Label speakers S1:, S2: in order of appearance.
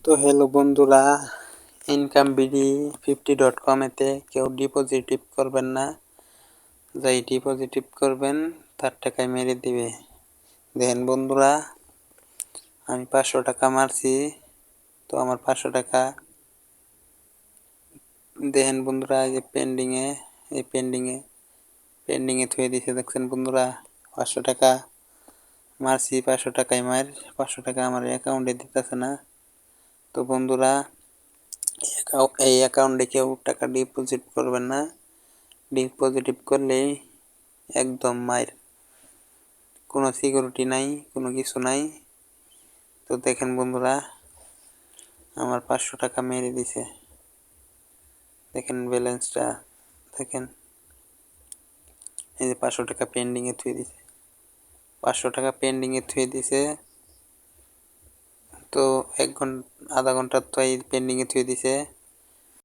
S1: তো হ্যালো বন্ধুরা, income BD 50.com এতে কেউ ডিপোজিট করবেন না। যাই ডিপোজিট করবেন তার টাকায় মেরে দিবে। দেখেন বন্ধুরা, আমি 500 টাকা মারছি, তো আমার 500 টাকা দেখেন বন্ধুরা, এই যে পেন্ডিংয়ে থুয়ে দিছে। দেখছেন বন্ধুরা, 500 টাকা মারছি, 500 টাকায় 500 টাকা আমার অ্যাকাউন্টে দিতেছে না। তো বন্ধুরা, এই অ্যাকাউন্টে কেউ টাকা ডিপোজিট করবেন না। ডিপোজিট করলেই একদম মাইর, কোনো সিকিউরিটি নাই, কোনো কিছু নাই। তো দেখেন বন্ধুরা, আমার 500 টাকা মেরে দিছে। দেখেন ব্যালেন্সটা, দেখেন এই যে 500 টাকা পেন্ডিংয়ে থুয়ে দিছে, 500 টাকা পেন্ডিংয়ে থুয়ে দিছে। তো আধা ঘন্টা তো এই পেন্ডিংয়ে থুয়ে দিছে।